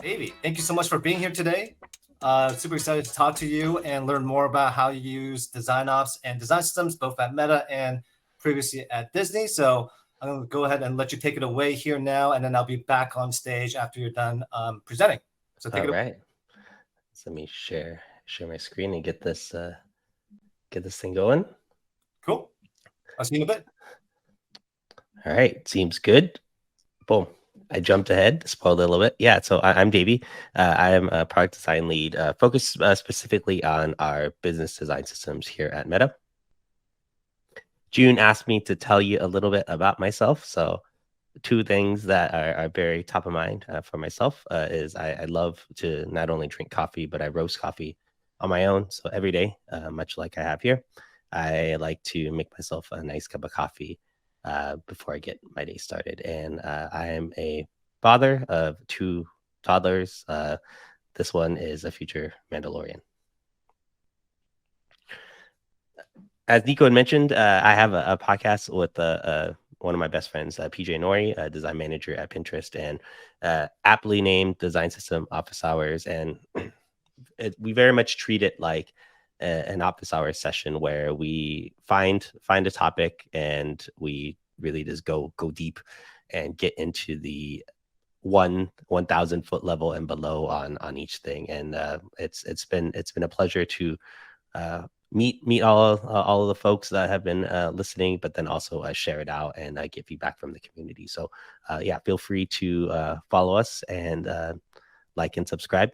Davey, thank you so much for being here today. Super excited to talk to you and learn more about how you use DesignOps and design systems, both at Meta and previously at Disney. So I'm going to go ahead and let you take it away here now, and then I'll be back on stage after you're done presenting. So take All it away. right. So let me share my screen and get this thing going. Cool. I'll see you in a bit. All right, seems good. Boom. I jumped ahead, spoiled it a little bit. Yeah, so I'm Davey. I am a product design lead, focused specifically on our business design systems here at Meta. June asked me to tell you a little bit about myself. So two things that are very top of mind for myself is I love to not only drink coffee, but I roast coffee on my own. So every day, much like I have here, I like to make myself a nice cup of coffee before I get my day started. And I am a father of two toddlers. This one is a future Mandalorian. As Nico had mentioned, I have a podcast with one of my best friends, PJ Nori, a design manager at Pinterest, and aptly named Design System Office Hours. And we very much treat it like an office hours session where we find a topic and we really just go deep and get into the 1,000 foot level and below on each thing. And it's been a pleasure to uh, meet all of the folks that have been listening, but then also share it out and get feedback from the community. So yeah, feel free to follow us and like and subscribe.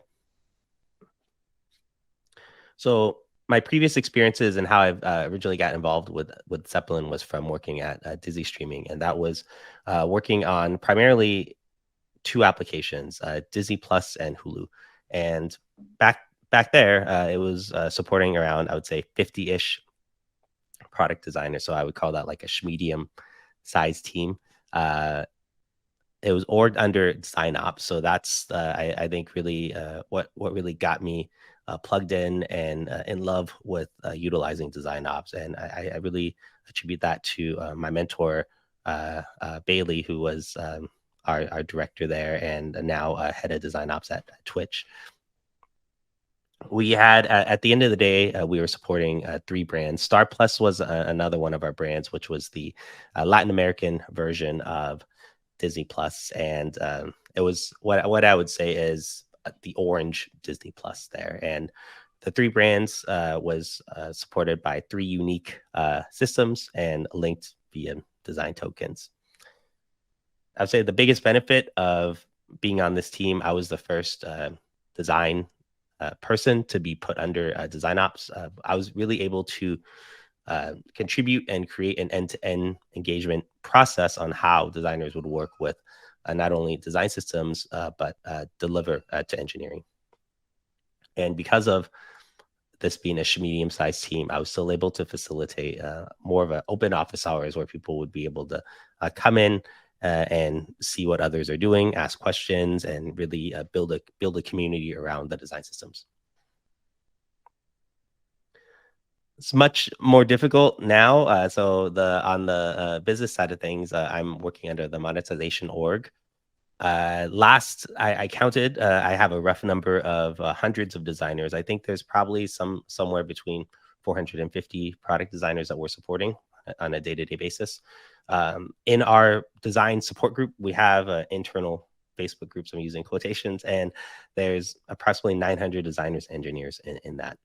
So my previous experiences and how I've originally got involved with Zeppelin was from working at Disney Streaming, and that was working on primarily two applications, Disney Plus and Hulu. And back there, it was supporting around, I would say, 50-ish product designers. So I would call that like a medium size team. It was orged under DesignOps, so that's I think really what really got me plugged in love with utilizing DesignOps, and I really attribute that to my mentor Bailey, who was our director there, and now head of DesignOps at Twitch. We had at the end of the day, we were supporting three brands. Star Plus was another one of our brands, which was the Latin American version of Disney Plus, and it was what I would say is the orange Disney Plus there. And the three brands was supported by three unique systems and linked via design tokens. I would say the biggest benefit of being on this team, I was the first design person to be put under DesignOps. I was really able to contribute and create an end-to-end engagement process on how designers would work with not only design systems, but deliver to engineering. And because of this being a medium-sized team, I was still able to facilitate more of an open office hours where people would be able to come in and see what others are doing, ask questions, and really build a community around the design systems. It's much more difficult now. So on the business side of things, I'm working under the monetization org. Last I counted, I have a rough number of hundreds of designers. I think there's probably somewhere between 450 product designers that we're supporting on a day-to-day basis. In our design support group, we have internal Facebook groups. I'm using quotations, and there's approximately 900 designers, engineers in that.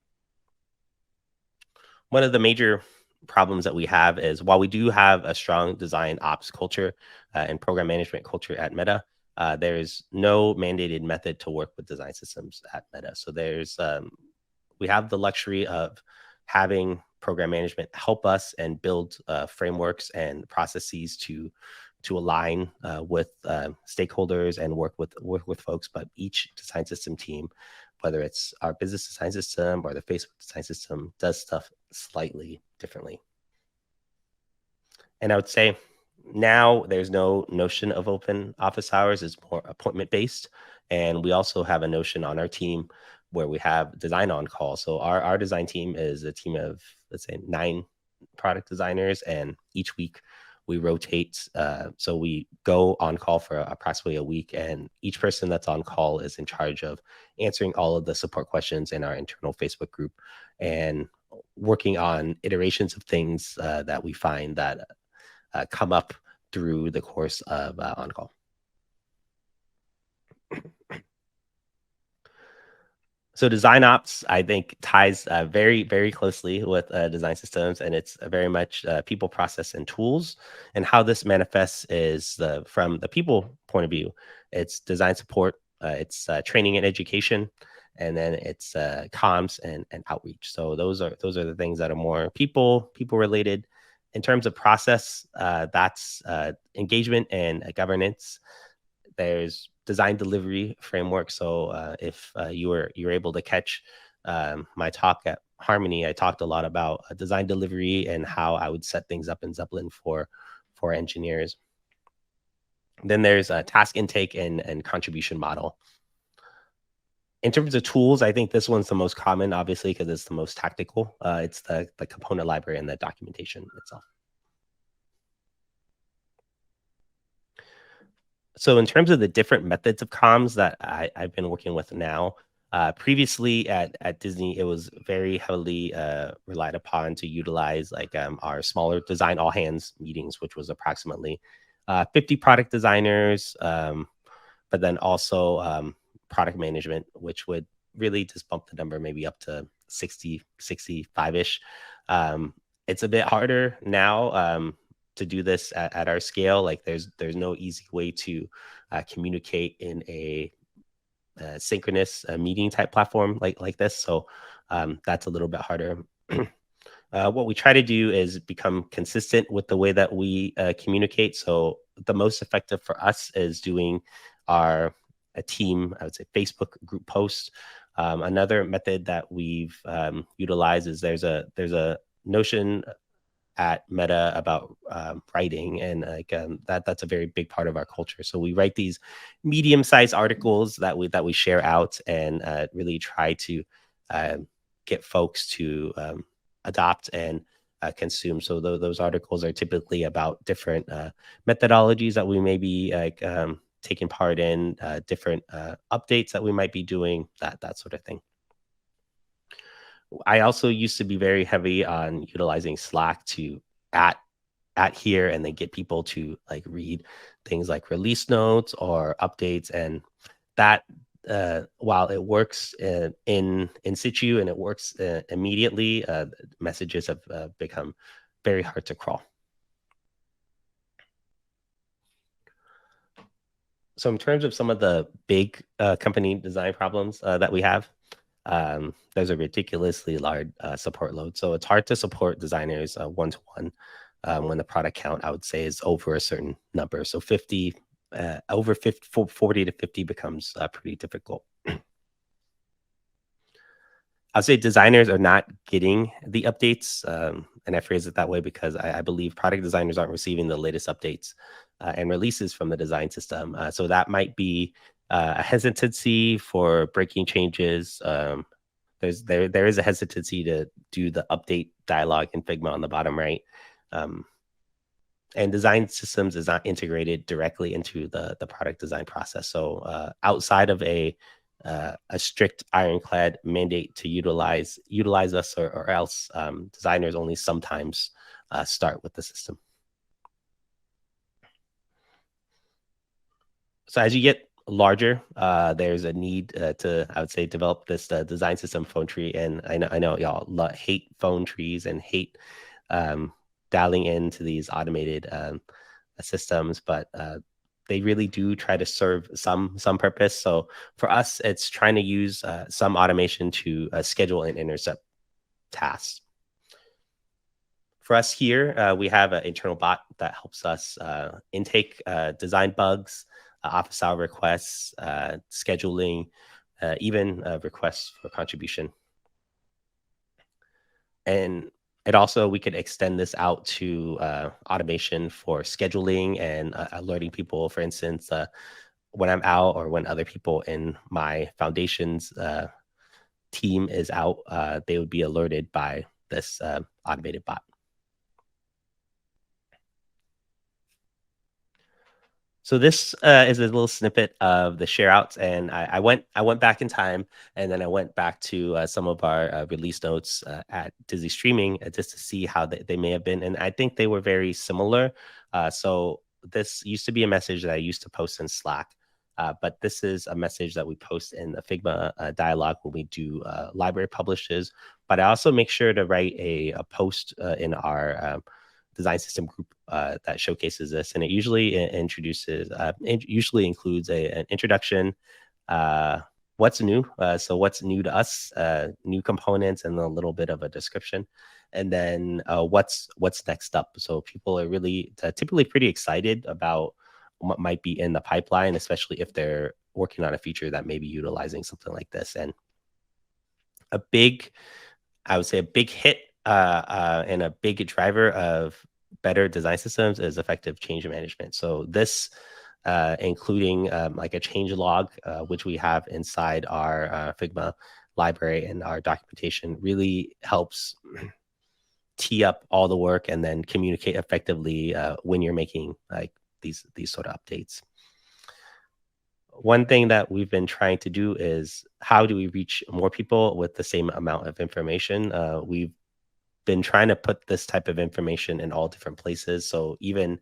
One of the major problems that we have is while we do have a strong design ops culture and program management culture at Meta, there's no mandated method to work with design systems at Meta. So we have the luxury of having program management help us and build frameworks and processes to align with stakeholders and work with folks. But each design system team, whether it's our business design system or the Facebook design system, does stuff slightly differently. And I would say now there's no notion of open office hours. It's more appointment based. And we also have a notion on our team where we have design on call. So our design team is a team of, let's say, 9 product designers. And each week we rotate. So we go on call for approximately a week, and each person that's on call is in charge of answering all of the support questions in our internal Facebook group and working on iterations of things that we find that come up through the course of on call. So DesignOps, I think, ties very, very closely with design systems, and it's very much people, process, and tools. And how this manifests is from the people point of view, it's design support, it's training and education, and then it's comms and outreach. So those are the things that are more people related. In terms of process, that's engagement and governance. There's design delivery framework. So if you were able to catch my talk at Harmony, I talked a lot about design delivery and how I would set things up in Zeppelin for engineers. Then there's a task intake and contribution model. In terms of tools, I think this one's the most common, obviously, because it's the most tactical. It's the component library and the documentation itself. So in terms of the different methods of comms that I've been working with now, previously at Disney, it was very heavily relied upon to utilize like our smaller design all hands meetings, which was approximately 50 product designers, but then also product management, which would really just bump the number maybe up to 60, 65-ish. It's a bit harder now to do this at our scale. Like there's no easy way to communicate in a synchronous meeting type platform like this. So that's a little bit harder. What we try to do is become consistent with the way that we communicate. So the most effective for us is doing a team, I would say, Facebook group post. Another method that we've utilized is there's a notion at Meta about writing, and like that's a very big part of our culture. So we write these medium-sized articles that we share out and really try to get folks to adopt and consume. So those articles are typically about different methodologies that we may be like taking part in, different updates that we might be doing, that sort of thing. I also used to be very heavy on utilizing Slack to at here and then get people to like read things like release notes or updates. And that while it works in situ and it works immediately, messages have become very hard to crawl. So in terms of some of the big company design problems that we have, there's a ridiculously large support load. So it's hard to support designers one-to-one when the product count, I would say, is over a certain number. So 50, over 50, 40 to 50 becomes pretty difficult. I'd say designers are not getting the updates, and I phrase it that way because I believe product designers aren't receiving the latest updates and releases from the design system. So that might be a hesitancy for breaking changes. There is a hesitancy to do the update dialog in Figma on the bottom right. And design systems is not integrated directly into the product design process. So outside of a strict ironclad mandate to utilize us or else designers only sometimes start with the system. So as you get larger, there's a need to, I would say, develop this design system phone tree. And I know y'all hate phone trees and hate dialing into these automated systems, but they really do try to serve some purpose. So for us, it's trying to use some automation to schedule and intercept tasks. For us here, we have an internal bot that helps us intake design bugs, office hour requests, scheduling, even requests for contribution. And it also, we could extend this out to automation for scheduling and alerting people, for instance, when I'm out or when other people in my foundation's team is out, they would be alerted by this automated bot. So this is a little snippet of the shareouts, and I went back in time, and then I went back to some of our release notes at Disney Streaming just to see how they may have been, and I think they were very similar. So this used to be a message that I used to post in Slack, but this is a message that we post in the Figma dialogue when we do library publishes. But I also make sure to write a post in our design system group that showcases this, and it usually introduces, usually includes an introduction, what's new, so what's new to us, new components, and a little bit of a description, and then what's next up. So people are really typically pretty excited about what might be in the pipeline, especially if they're working on a feature that may be utilizing something like this. And I would say a big hit and a big driver of better design systems is effective change management. So this, including like a change log, which we have inside our Figma library and our documentation, really helps tee up all the work and then communicate effectively when you're making like these sort of updates. One thing that we've been trying to do is how do we reach more people with the same amount of information? We've been trying to put this type of information in all different places. So even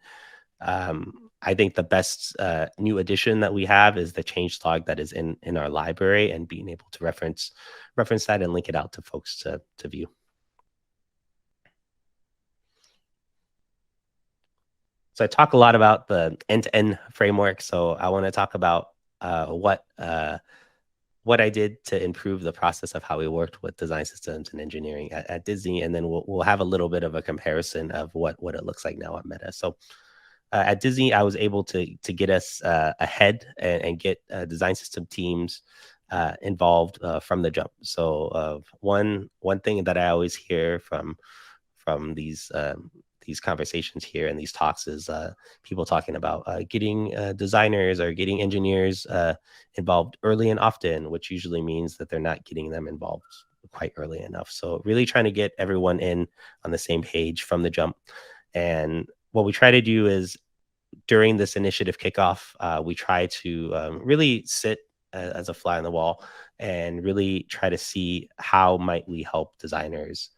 I think the best new addition that we have is the change log that is in our library, and being able to reference that and link it out to folks to view. So I talk a lot about the end-to-end framework. So I want to talk about what I did to improve the process of how we worked with design systems and engineering at Disney, and then we'll have a little bit of a comparison of what it looks like now at Meta. So at Disney, I was able to get us ahead and get design system teams involved from the jump. So one thing that I always hear from these conversations here and these talks is people talking about getting designers or getting engineers involved early and often, which usually means that they're not getting them involved quite early enough. So really trying to get everyone in on the same page from the jump. And what we try to do is during this initiative kickoff, we try to really sit as a fly on the wall and really try to see how might we help designers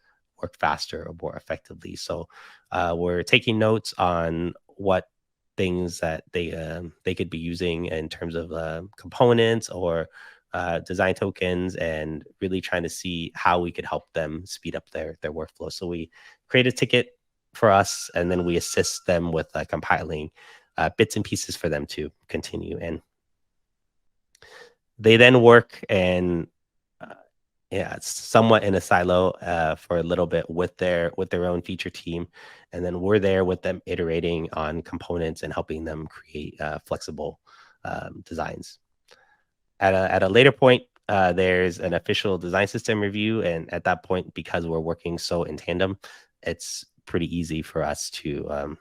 work faster or more effectively. So we're taking notes on what things that they could be using in terms of components or design tokens, and really trying to see how we could help them speed up their workflow. So we create a ticket for us, and then we assist them with compiling bits and pieces for them to continue. And they then work and somewhat in a silo for a little bit with their own feature team, and then we're there with them iterating on components and helping them create flexible designs. At a later point, there's an official design system review, and at that point, because we're working so in tandem, it's pretty easy for us to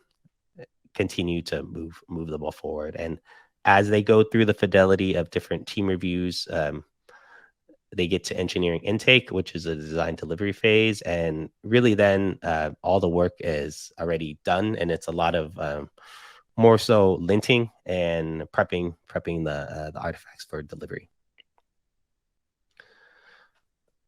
continue to move the ball forward. And as they go through the fidelity of different team reviews, they get to engineering intake, which is a design delivery phase. And really then all the work is already done. And it's a lot of more so linting and prepping the artifacts for delivery.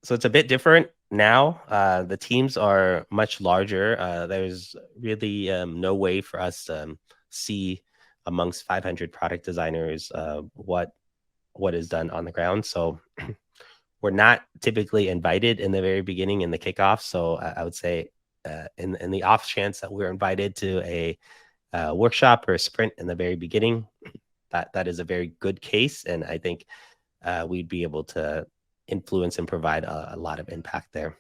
So it's a bit different now. The teams are much larger. There's really no way for us to see amongst 500 product designers what is done on the ground. So we're not typically invited in the very beginning in the kickoff. So I would say in the off chance that we're invited to a workshop or a sprint in the very beginning, that is a very good case. And I think we'd be able to influence and provide a lot of impact there.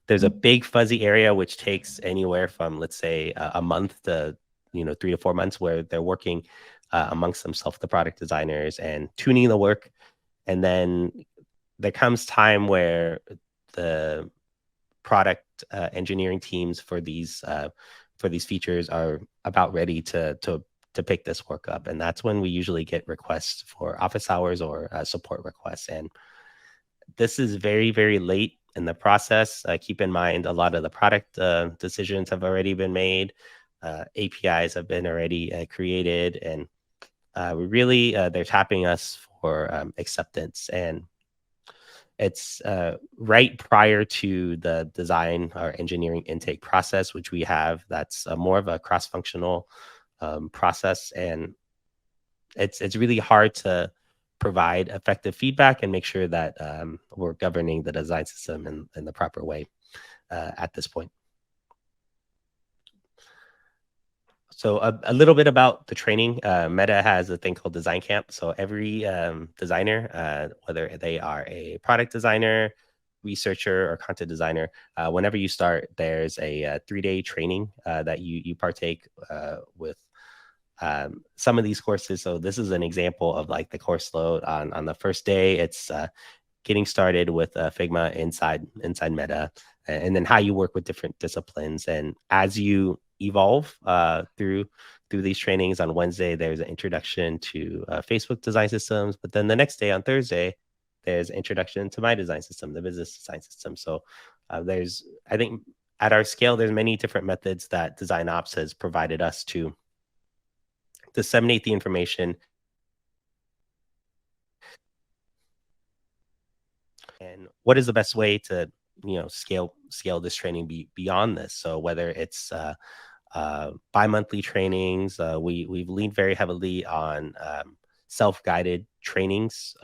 There's a big fuzzy area which takes anywhere from, let's say, a month to 3 to 4 months, where they're working amongst themselves, the product designers, and tuning the work. And then there comes time where the product engineering teams for these features are about ready to pick this work up, and that's when we usually get requests for office hours or support requests. And this is very, very late in the process. Keep in mind, a lot of the product decisions have already been made. APIs have been already created, and we really they're tapping us for acceptance. And it's right prior to the design or engineering intake process, which we have. That's more of a cross-functional process, and it's really hard to provide effective feedback and make sure that we're governing the design system in the proper way at this point. So a little bit about the training. Meta has a thing called Design Camp. So every designer, whether they are a product designer, researcher, or content designer, whenever you start, there's a 3-day training that you partake with some of these courses. So this is an example of like the course load. On the first day, it's getting started with Figma inside Meta, and then how you work with different disciplines. And as you evolve through these trainings, on Wednesday, there's an introduction to Facebook design systems. But then the next day, on Thursday, there's an introduction to my design system, the business design system. So there's, I think at our scale, there's many different methods that DesignOps has provided us to disseminate the information. And what is the best way to scale this training beyond this? So whether it's bi-monthly trainings, we've leaned very heavily on self-guided trainings.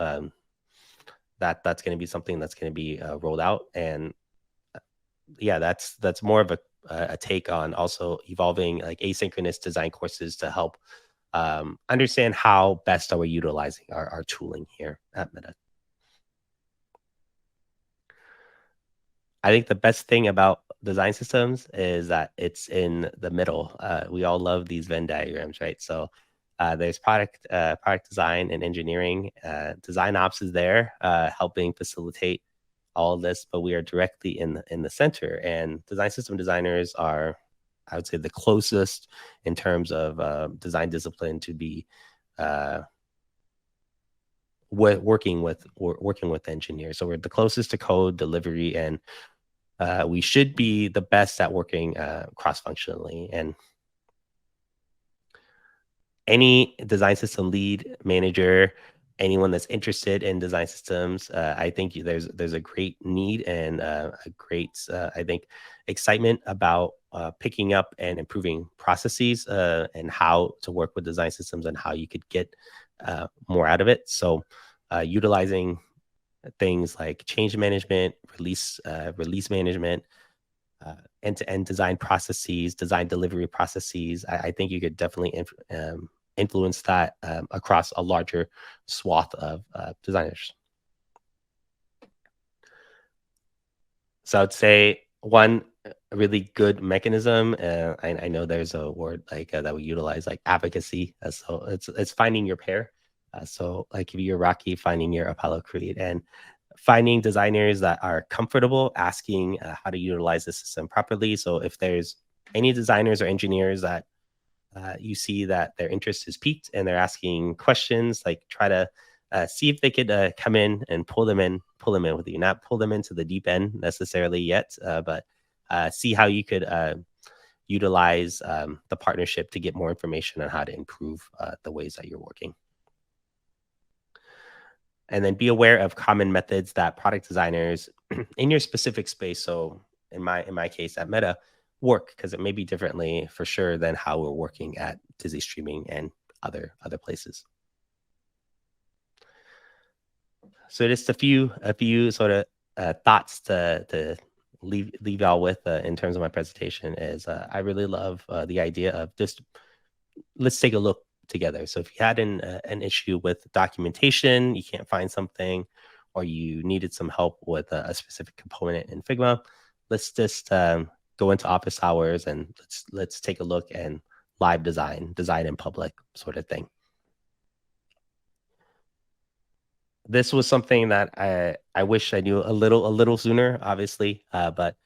That's going to be something that's going to be rolled out. And yeah, that's more of a take on also evolving like asynchronous design courses to help understand how best are we utilizing our tooling here at Meta. I think the best thing about design systems is that it's in the middle. We all love these Venn diagrams, right? So there's product design and engineering. DesignOps is there helping facilitate all of this, but we are directly in the center. And design system designers are, I would say, the closest in terms of design discipline to be working with engineers. So we're the closest to code delivery, and we should be the best at working cross-functionally. And any design system lead, manager, anyone that's interested in design systems, I think there's a great need and a great, I think, excitement about picking up and improving processes and how to work with design systems and how you could get more out of it. So utilizing things like change management, release management, end-to-end design processes, design delivery processes. I think you could definitely influence that across a larger swath of designers. So I would say one really good mechanism, I know there's a word like that we utilize, like advocacy. So it's finding your pair. So like if you're Rocky, finding your Apollo Creed, and finding designers that are comfortable asking how to utilize the system properly. So if there's any designers or engineers that you see that their interest is piqued and they're asking questions, like try to see if they could come in and pull them in with you, not pull them into the deep end necessarily yet, but see how you could utilize the partnership to get more information on how to improve the ways that you're working. And then be aware of common methods that product designers in your specific space, so in my case at Meta, work, because it may be differently for sure than how we're working at Disney Streaming and other places. So just a few sort of thoughts to leave y'all with in terms of my presentation is I really love the idea of just let's take a look together. So if you had an issue with documentation, you can't find something, or you needed some help with a specific component in Figma, let's just go into office hours and let's take a look and live design in public sort of thing. This was something that I wish I knew a little sooner, obviously, but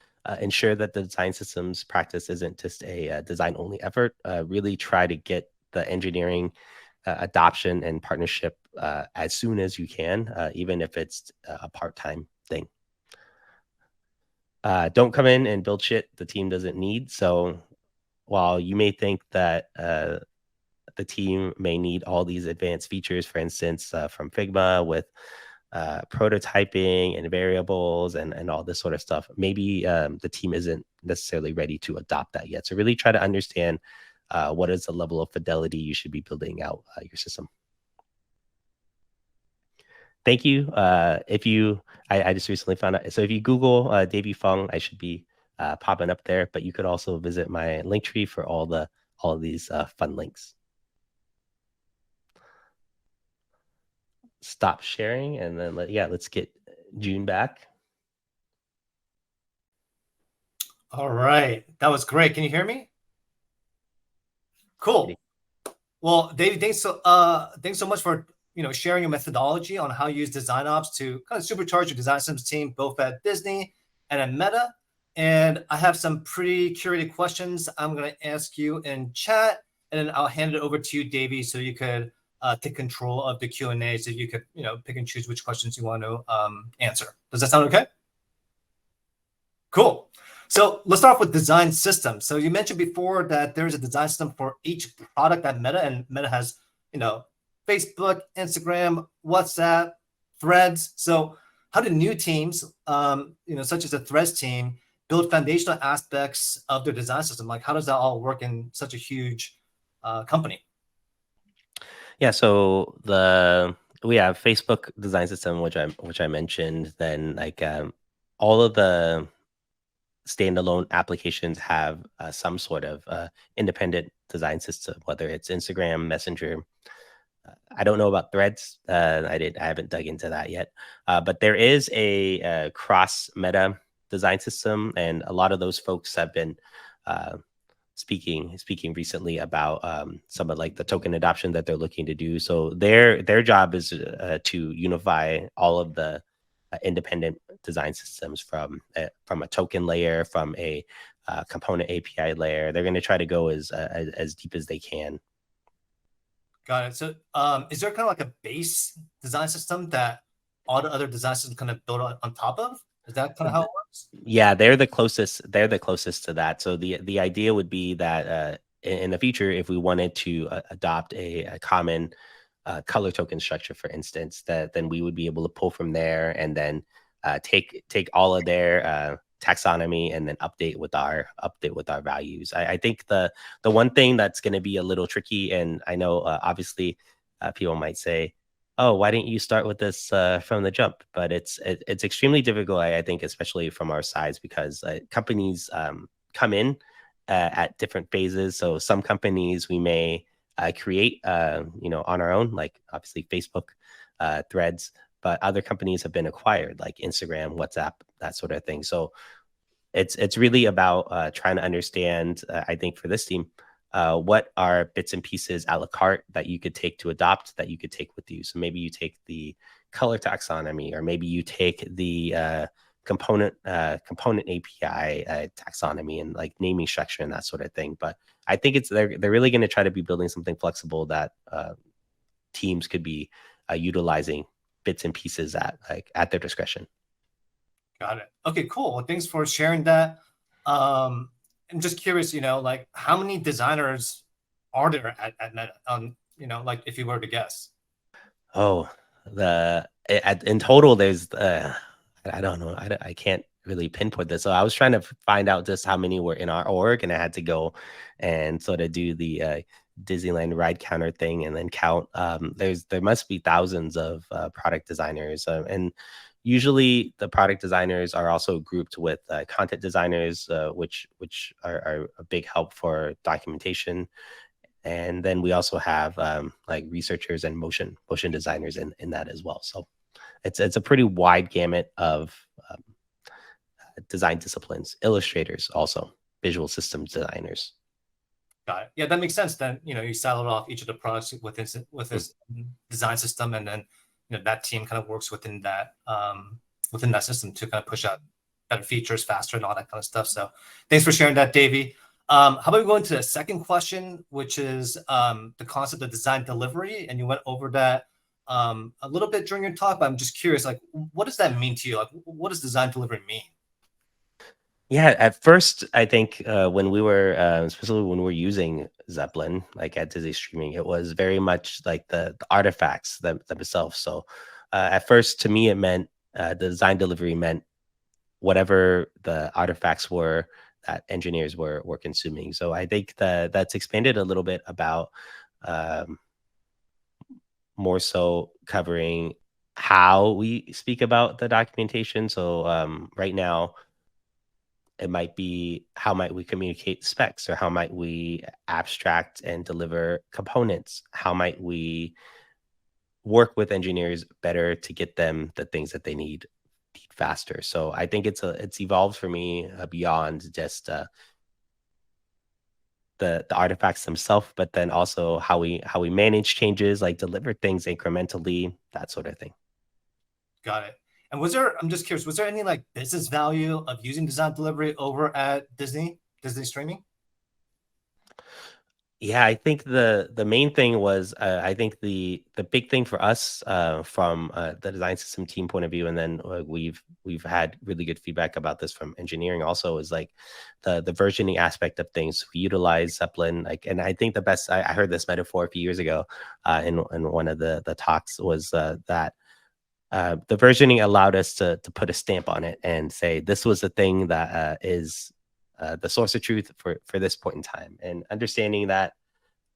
ensure that the design systems practice isn't just a design only effort. Really try to get the engineering adoption and partnership as soon as you can, even if it's a part-time thing. Don't come in and build shit the team doesn't need. So while you may think that the team may need all these advanced features, for instance, from Figma with prototyping and variables and all this sort of stuff, maybe the team isn't necessarily ready to adopt that yet. So really try to understand what is the level of fidelity you should be building out your system. Thank you. I just recently found out. So if you Google Davy Fung, I should be popping up there. But you could also visit my link tree for all of these fun links. Stop sharing, and then let's get June back. All right, that was great. Can you hear me? Cool. Well, Davey, thanks so much for sharing your methodology on how you use DesignOps to kind of supercharge your design systems team, both at Disney and at Meta. And I have some pretty curated questions I'm going to ask you in chat, and then I'll hand it over to you, Davey, so you could take control of the Q&A, so you could pick and choose which questions you want to answer. Does that sound okay? Cool. So let's start off with design systems. So you mentioned before that there's a design system for each product at Meta, and Meta has, Facebook, Instagram, WhatsApp, Threads. So how do new teams, such as the Threads team, build foundational aspects of their design system? Like, how does that all work in such a huge company? Yeah, so we have Facebook design system, which I mentioned. Then all of the standalone applications have some sort of independent design system, whether it's Instagram, Messenger. I don't know about Threads. I haven't dug into that yet. But there is a cross Meta design system, and a lot of those folks have been speaking recently about some of the token adoption that they're looking to do. So their job is to unify all of the independent design systems from a token layer, from a component API layer. They're going to try to go as deep as they can. Got it. So is there kind of like a base design system that all the other design systems kind of build on top of? Is that kind of how it works? Yeah, they're the closest to that. So the idea would be that in the future, if we wanted to adopt a common color token structure, for instance, then we would be able to pull from there and then take all of their taxonomy and then update with our values. I think the one thing that's going to be a little tricky, and I know obviously people might say, oh, why didn't you start with this from the jump? But it's extremely difficult, I think, especially from our size, because companies come in at different phases. So some companies we may create, on our own, like obviously Facebook, Threads, but other companies have been acquired, like Instagram, WhatsApp, that sort of thing. So it's really about trying to understand, I think for this team, what are bits and pieces a la carte that you could take to adopt, that you could take with you. So maybe you take the color taxonomy, or maybe you take the component API taxonomy and naming structure and that sort of thing. But I think they're really going to try to be building something flexible that teams could be utilizing bits and pieces at their discretion. Got it. Okay, cool. Well, thanks for sharing that. I'm just curious, how many designers are there at Meta? If you were to guess. Oh, in total, there's I don't know. I can't really pinpoint this. So I was trying to find out just how many were in our org, and I had to go and sort of do the Disneyland ride counter thing and then count. There must be thousands of product designers, and usually the product designers are also grouped with content designers, which are a big help for documentation. And then we also have researchers and motion designers in that as well. So it's a pretty wide gamut of design disciplines. Illustrators also, visual systems designers. Got it. Yeah, that makes sense. Then you siloed off each of the products with this design system, and then that team kind of works within that system to kind of push out better features faster and all that kind of stuff. So thanks for sharing that, Davey. How about we go into the second question, which is the concept of design delivery, and you went over that a little bit during your talk, but I'm just curious, what does that mean to you? What does design delivery mean? Yeah, at first, I think when we were, especially when we were using Zeppelin, like at Disney Streaming, it was very much like the artifacts themselves. So at first, to me, it meant the design delivery meant whatever the artifacts were that engineers were consuming. So I think that that's expanded a little bit about um, more so covering how we speak about the documentation. So right now, it might be how might we communicate specs, or how might we abstract and deliver components? How might we work with engineers better to get them the things that they need faster? So I think it's evolved for me beyond just the artifacts themselves, but then also how we manage changes, like deliver things incrementally, that sort of thing. Got it. And I'm just curious, was there any like business value of using design delivery over at Disney streaming? Yeah, I think the main thing was I think the big thing for us from the design system team point of view, and then we've had really good feedback about this from engineering also, is like the versioning aspect of things. We utilize Zeppelin, like, and I think the best I heard this metaphor a few years ago in one of the talks was that the versioning allowed us to put a stamp on it and say this was the thing that is the source of truth for this point in time, and understanding that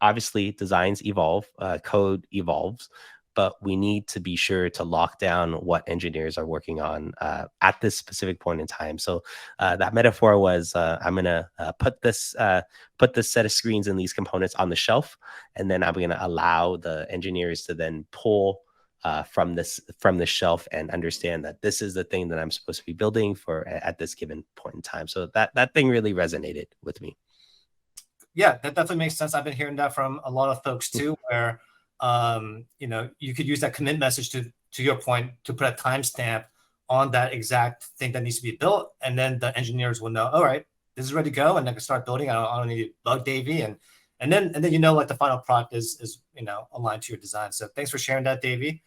obviously designs evolve, code evolves, but we need to be sure to lock down what engineers are working on at this specific point in time. So that metaphor was I'm gonna put this set of screens and these components on the shelf, and then I'm gonna allow the engineers to then pull from the shelf and understand that this is the thing that I'm supposed to be building for at this given point in time. So that thing really resonated with me. Yeah, that definitely makes sense. I've been hearing that from a lot of folks too, where you could use that commit message to your point to put a timestamp on that exact thing that needs to be built, and then the engineers will know, all right, this is ready to go, and they can start building. I don't need to bug Davy, and then like the final product is aligned to your design. So thanks for sharing that, Davy.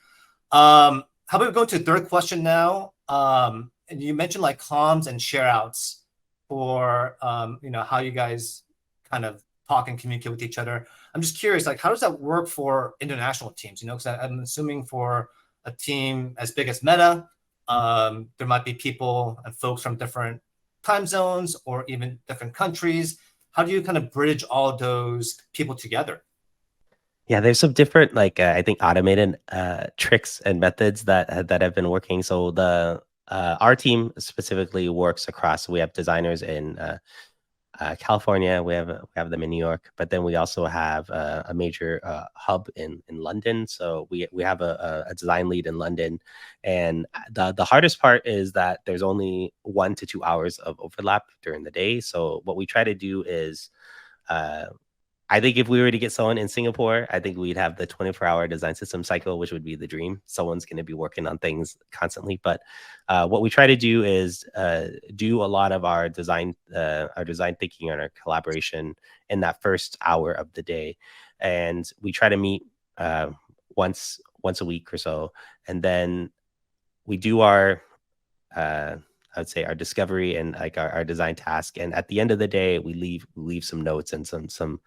How about we go to the third question now? And you mentioned like comms and shareouts for how you guys kind of talk and communicate with each other. I'm just curious, like, how does that work for international teams? Because I'm assuming for a team as big as Meta, there might be people and folks from different time zones or even different countries. How do you kind of bridge all those people together? Yeah, there's some different, like, I think automated tricks and methods that have been working. So the our team specifically works across. We have designers in California. We have them in New York, but then we also have a major hub in London. So we have a design lead in London, and the hardest part is that there's only 1 to 2 hours of overlap during the day. So what we try to do is uh, I think if we were to get someone in Singapore, I think we'd have the 24-hour design system cycle, which would be the dream. Someone's going to be working on things constantly. But what we try to do is do a lot of our design thinking and our collaboration in that first hour of the day, and we try to meet once a week or so, and then we do our uh, I would say our discovery and like our design task. And at the end of the day, we leave some notes and some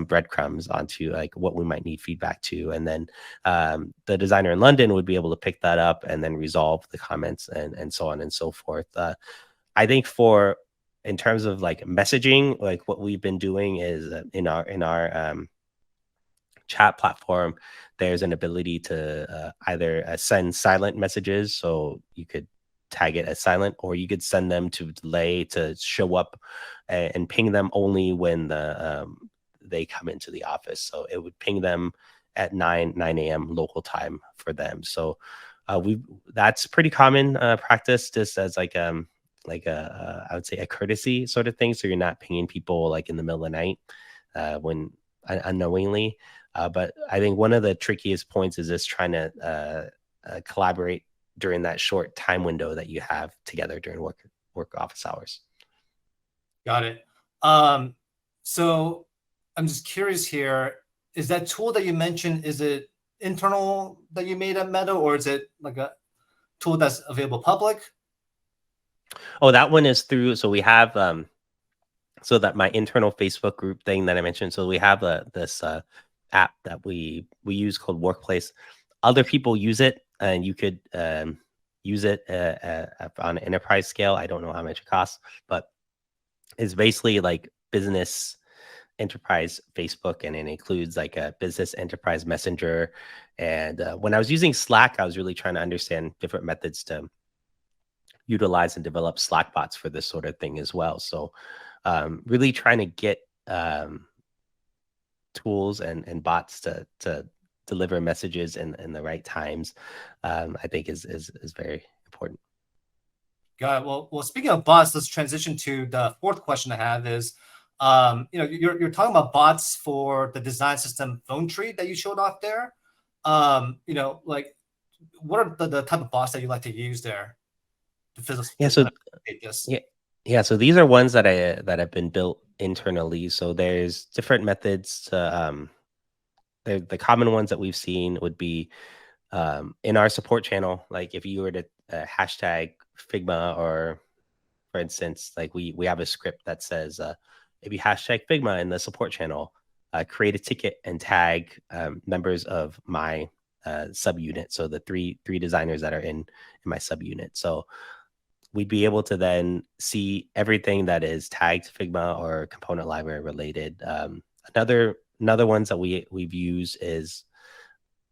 breadcrumbs onto like what we might need feedback to. And then the designer in London would be able to pick that up and then resolve the comments and so on and so forth. I think for in terms of like messaging, like what we've been doing is in our chat platform, there's an ability to either send silent messages, so you could tag it as silent, or you could send them to delay to show up and ping them only when they come into the office. So it would ping them at 9 a.m. local time for them. So we that's pretty common practice, just as like a I would say a courtesy sort of thing. So you're not pinging people like in the middle of the night when unknowingly. But I think one of the trickiest points is just trying to collaborate during that short time window that you have together during work office hours. Got it. So I'm just curious here. Is that tool that you mentioned, is it internal that you made at Meta, or is it like a tool that's available public? Oh, that one is through. So we have so that my internal Facebook group thing that I mentioned. So we have this app that we use called Workplace. Other people use it, and you could use it on an enterprise scale. I don't know how much it costs, but it's basically like business enterprise Facebook, and it includes like a business enterprise messenger. And when I was using Slack, I was really trying to understand different methods to utilize and develop Slack bots for this sort of thing as well. So really trying to get tools and bots to deliver messages in the right times, I think is very important. Got it. Well, speaking of bots, let's transition to the fourth question I have is, you're talking about bots for the design system phone tree that you showed off there. Like what are the type of bots that you like to use there? Yeah. So yeah. So these are ones that have been built internally. So there's different methods to the common ones that we've seen would be in our support channel. Like if you were to hashtag Figma, or for instance, like we have a script that says if you hashtag Figma in the support channel, create a ticket and tag members of my subunit. So the three designers that are in my subunit. So we'd be able to then see everything that is tagged Figma or component library related. Another ones that we've used is,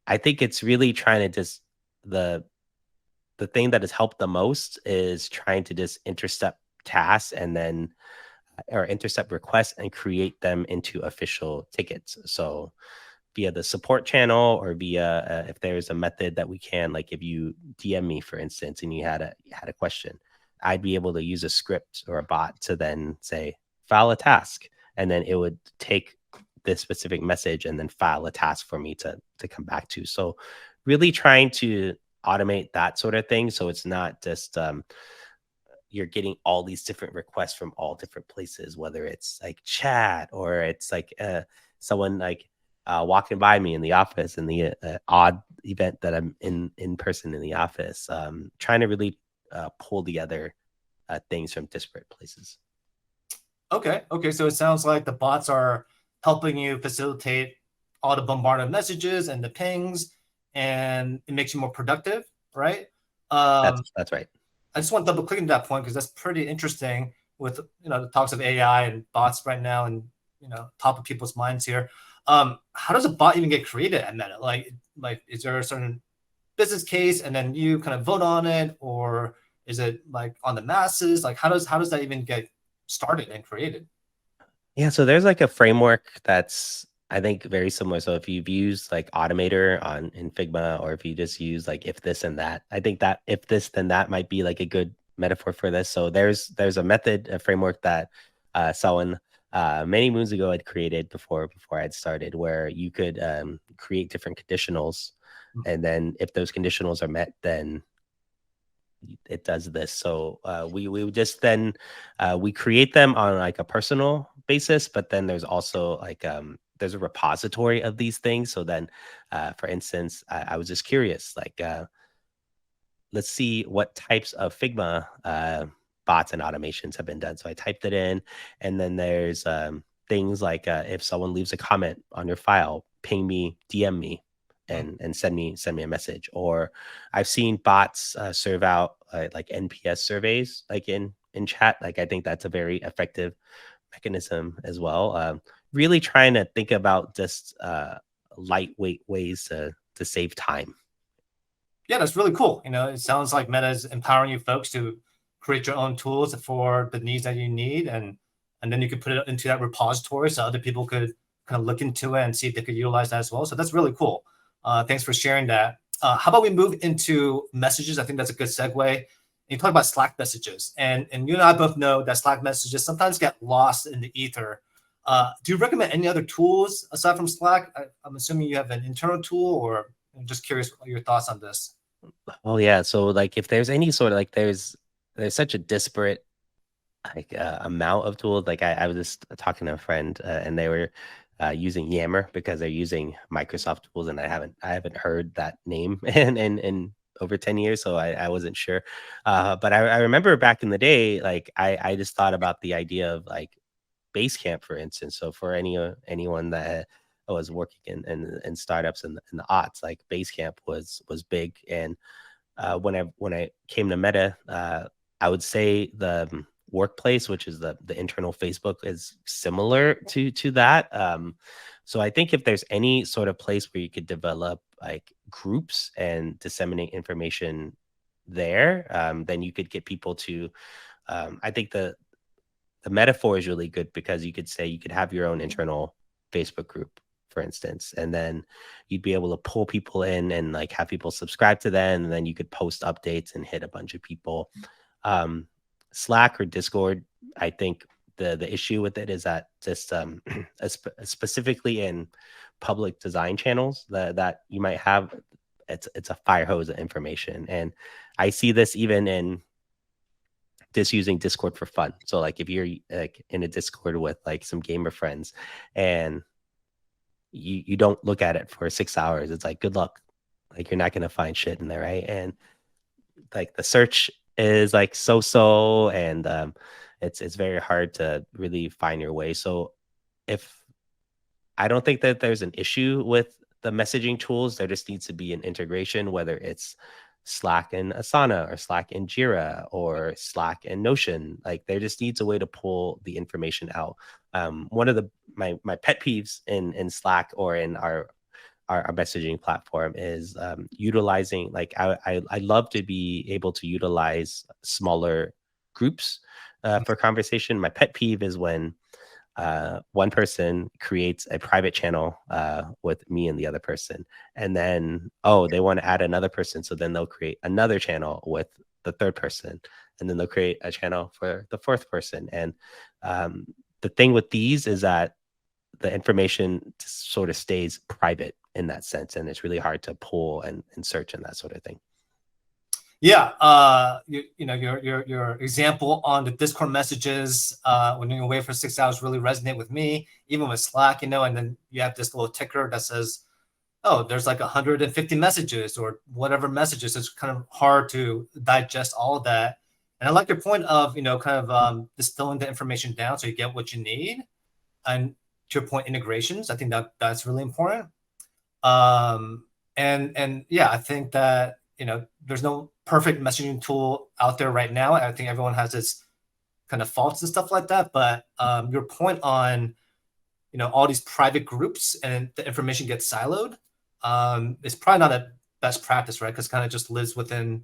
I think it's really trying to just the thing that has helped the most is trying to just intercept tasks and then or intercept requests and create them into official tickets. So via the support channel, or via if there's a method that we can, like if you DM me, for instance, and you had a question, I'd be able to use a script or a bot to then say, file a task. And then it would take this specific message and then file a task for me to come back to. So really trying to automate that sort of thing. So it's not just you're getting all these different requests from all different places, whether it's like chat or it's like someone like walking by me in the office in the odd event that I'm in person in the office, trying to really pull together things from disparate places. Okay. So it sounds like the bots are helping you facilitate all the bombarded messages and the pings, and it makes you more productive, right? That's right. I just want to double click into that point because that's pretty interesting with the talks of AI and bots right now, and top of people's minds here. How does a bot even get created at Meta? Like is there a certain business case and then you kind of vote on it, or is it like on the masses? Like how does that even get started and created? Yeah, so there's like a framework that's, I think, very similar. So if you've used like Automator in Figma, or if you just use like if this and that, I think that if this then that might be like a good metaphor for this. So there's a method, a framework that someone many moons ago had created before I'd started, where you could create different conditionals, and then if those conditionals are met, then it does this. So we would just then we create them on like a personal basis, but then there's also like there's a repository of these things. So then for instance, I was just curious, like let's see what types of Figma bots and automations have been done. So I typed it in, and then there's things like if someone leaves a comment on your file, ping me, DM me, and send me a message. Or I've seen bots serve out like NPS surveys like in chat. Like I think that's a very effective mechanism as well. Really trying to think about just lightweight ways to save time. Yeah, that's really cool. It sounds like Meta is empowering you folks to create your own tools for the needs that you need, and then you could put it into that repository so other people could kind of look into it and see if they could utilize that as well. So that's really cool. Thanks for sharing that. How about we move into messages? I think that's a good segue. You talk about Slack messages, and you and I both know that Slack messages sometimes get lost in the ether. Do you recommend any other tools aside from Slack? I'm assuming you have an internal tool, or I'm just curious what your thoughts on this. Oh yeah, so like if there's any sort of like there's such a disparate like amount of tools. Like I was just talking to a friend and they were using Yammer because they're using Microsoft tools, and I haven't heard that name in over 10 years, so I wasn't sure. But I remember back in the day, like I just thought about the idea of like Basecamp, for instance. So for anyone that was working in startups in the aughts, like Basecamp was big. And when I came to Meta, I would say the workplace, which is the internal Facebook, is similar to that. So I think if there's any sort of place where you could develop like groups and disseminate information there, then you could get people to. I think the metaphor is really good because you could say you could have your own internal Facebook group, for instance, and then you'd be able to pull people in and like have people subscribe to that, and then you could post updates and hit a bunch of people. Slack or Discord, I think the issue with it is that just specifically in public design channels that you might have, it's a fire hose of information. And I see this even in just using Discord for fun. So like if you're like in a Discord with like some gamer friends and you don't look at it for 6 hours, it's like good luck. Like you're not gonna find shit in there, right? And like the search is like so, and it's very hard to really find your way. So if I don't think that there's an issue with the messaging tools, there just needs to be an integration, whether it's Slack and Asana or Slack and Jira or Slack and Notion. Like there just needs a way to pull the information out. One of my pet peeves in Slack or in our messaging platform is utilizing, like I love to be able to utilize smaller groups for conversation. My pet peeve is when one person creates a private channel with me and the other person, and then they want to add another person, so then they'll create another channel with the third person, and then they'll create a channel for the fourth person. And the thing with these is that the information sort of stays private in that sense, and it's really hard to pull and search and that sort of thing. Yeah, you know your example on the Discord messages when you're away for 6 hours really resonate with me. Even with Slack, you know, and then you have this little ticker that says, "Oh, there's like 150 messages or whatever messages." It's kind of hard to digest all of that. And I like your point of kind of distilling the information down so you get what you need. And to your point, integrations. I think that's really important. And yeah, I think that there's no perfect messaging tool out there right now. I think everyone has its kind of faults and stuff like that. But your point on all these private groups and the information gets siloed is probably not a best practice, right? Because kind of just lives within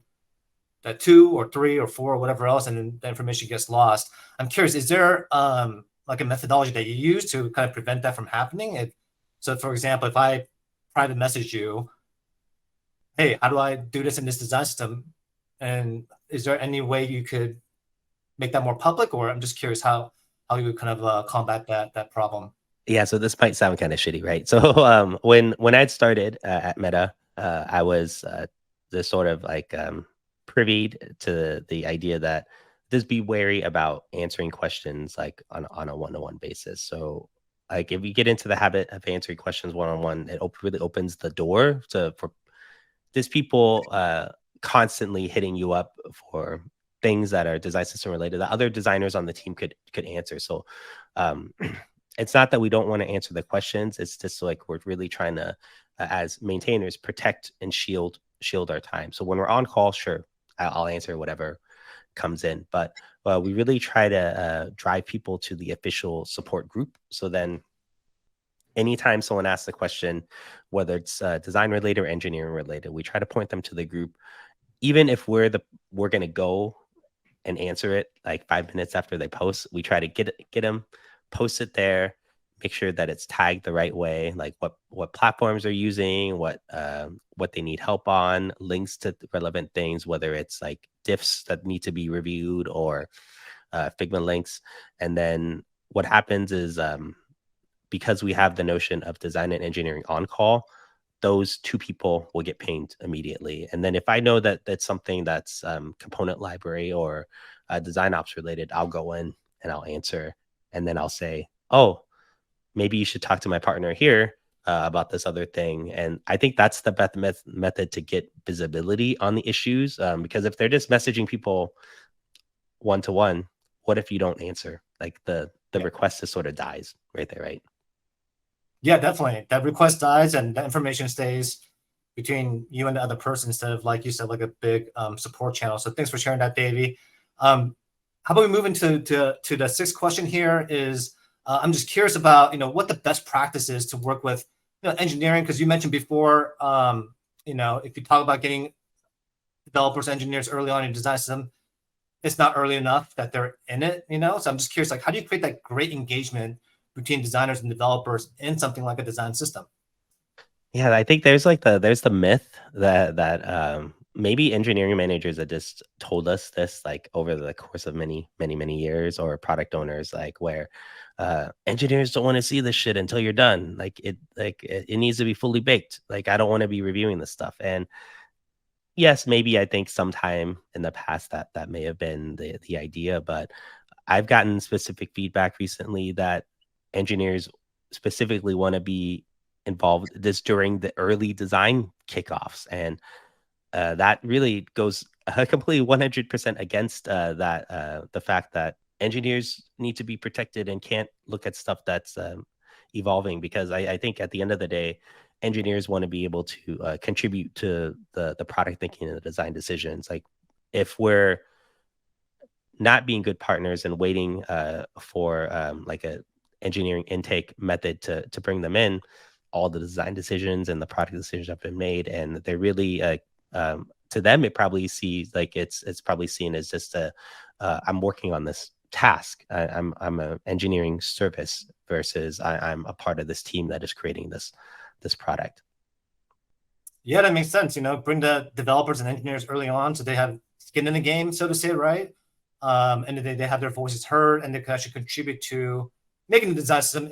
that 2 or 3 or 4 or whatever else, and then the information gets lost. I'm curious, is there like a methodology that you use to kind of prevent that from happening? So, for example, if I private message you, hey, how do I do this in this design system? And is there any way you could make that more public? Or I'm just curious how you would kind of combat that problem. Yeah, so this might sound kind of shitty, right? So when I'd started at Meta, I was just sort of like privy to the idea that just be wary about answering questions like on a one-to-one basis. So like if you get into the habit of answering questions one-on-one, it really opens the door for these people constantly hitting you up for things that are design system related that other designers on the team could answer. So it's not that we don't want to answer the questions. It's just like we're really trying to, as maintainers, protect and shield our time. So when we're on call, sure, I'll answer whatever comes in, but we really try to drive people to the official support group. So then anytime someone asks a question, whether it's design related or engineering related, we try to point them to the group, even if we're going to go and answer it like 5 minutes after they post. We try to get them, post it there, make sure that it's tagged the right way, like what platforms are using, what they need help on, links to relevant things, whether it's like diffs that need to be reviewed or Figma links. And then what happens is because we have the notion of design and engineering on call, those two people will get pinged immediately. And then if I know that that's something that's component library or DesignOps related, I'll go in and I'll answer. And then I'll say, oh, maybe you should talk to my partner here about this other thing. And I think that's the best method to get visibility on the issues. Because if they're just messaging people one to one, what if you don't answer? Like the Yeah. request just sort of dies right there, right? Yeah, definitely. That request dies and the information stays between you and the other person instead of, like you said, like a big support channel. So thanks for sharing that, Davey. How about we move into to the sixth question here is, I'm just curious about, what the best practice is to work with, engineering, because you mentioned before, if you talk about getting developers, engineers early on in your design system, it's not early enough that they're in it, So I'm just curious, like, how do you create that great engagement between designers and developers in something like a design system? Yeah, I think there's the myth that maybe engineering managers that just told us this like over the course of many years, or product owners, like where engineers don't want to see this shit until you're done. It needs to be fully baked. Like I don't want to be reviewing this stuff. And yes, maybe I think sometime in the past that may have been the idea, but I've gotten specific feedback recently that engineers specifically want to be involved this during the early design kickoffs, and that really goes completely 100% against the fact that engineers need to be protected and can't look at stuff that's evolving, because I think at the end of the day, engineers want to be able to contribute to the product thinking and the design decisions. Like if we're not being good partners and waiting for like a engineering intake method to bring them in, all the design decisions and the product decisions have been made, and they're really to them it probably sees like it's probably seen as just I'm working on this task. I'm an engineering service versus I'm a part of this team that is creating this product. Yeah, that makes sense. Bring the developers and engineers early on so they have skin in the game, so to say, right? And they have their voices heard and they can actually contribute to making the design system,